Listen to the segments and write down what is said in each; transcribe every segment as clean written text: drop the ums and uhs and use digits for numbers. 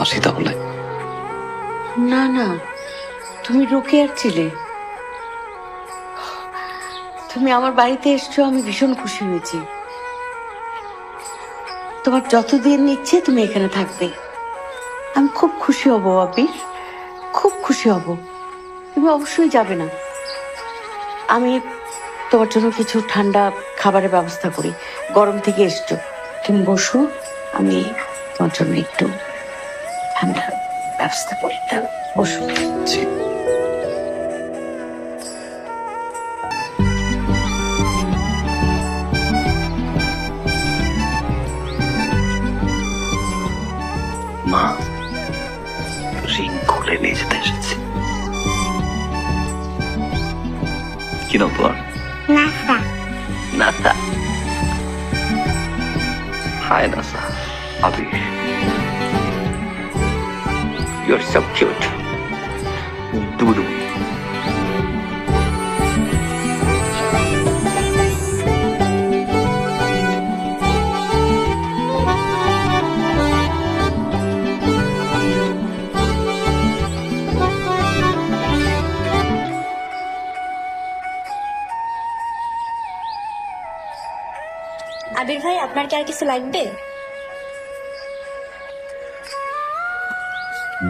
আসি তাহলে। না না, তুমি রোকেয়ার ছিলে। তুমি আমার বাড়িতে এসছো, আমি ভীষণ খুশি হয়েছি। তোমার যতদিন ইচ্ছে তুমি এখানে থাকবে। আমি খুব খুশি হব আবির, খুব খুশি হব। তুমি অবশ্যই যাবে না। আমি তোমার জন্য কিছু ঠান্ডা খাবারের ব্যবস্থা করি। গরম থেকে এসছো, তুমি বসো, আমি তোমার জন্য একটু ঠান্ডা ব্যবস্থা করি। বসো। জি। মা, রিং খুলে নিয়ে যেতে এসেছি। কি নাম তোমার? Nasa. Nasa. Hi Nasa. Abir, you're so cute. দুদু। আবির ভাই, আপনার কি আর কিছু লাগবে?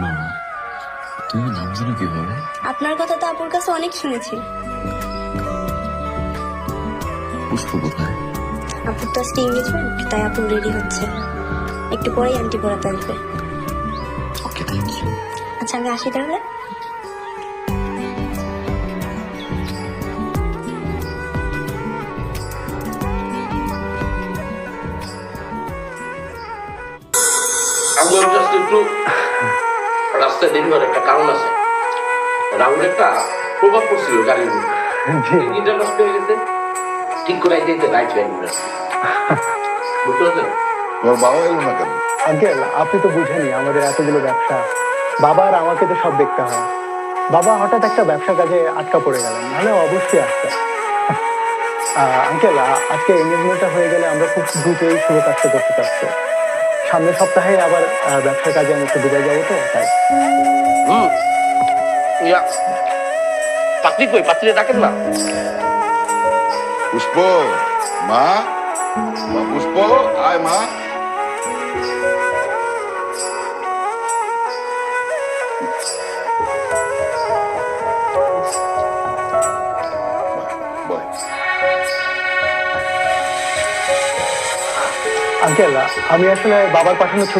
মা, তুমি নাম জানো কিভাবে? আপনার কথা তো আপুর কাছে অনেক শুনেছি। পুষ্প কোথায়? আপুর তো আজকে এঙ্গেজমেন্ট, তাই আপু রেডি হচ্ছে। একটু পরেই আন্টি পড়াতে আসবে। ওকে, থ্যাংক ইউ। আচ্ছা, আমি আসি তাহলে। আমি জাস্ট একটু রাস্তায় দেরি হওয়ার একটা কারণ আছে। রাহুল একটা প্রভাব পড়ছিল গাড়ির মধ্যে, ইঞ্জিনটা নষ্ট হয়ে গেছে, ঠিক করে দিতে রাইট লাইন বুঝতে পারছেন? তোমার বাবা এলো না কেন? আঙ্কেল, আপনি তো বুঝেনি আমাদের এতগুলো ব্যবসা, বাবা আর আমাকে তো সব দেখতে হয়। বাবা হঠাৎ একটা ব্যবসা কাজে আটকা পড়ে গেলেন, নাহলে অবশ্যই আসতাম। আঙ্কেল, আজকে এঙ্গেজমেন্টটা হয়ে গেলে আমরা খুব দ্রুতই শুভ কাজটা করতে চাচ্ছি। সামনের সপ্তাহে আবার ব্যবসার কাজে আমি একটু দুবাই যাবো, তো তাই। ইয়া পাত্রী কই? পাত্রী ডাকেন না। পুষ্প, মা, মা পুষ্প, আয় মা। বয়। আঙ্কেল, আমি আসলে বাবার পাঠানো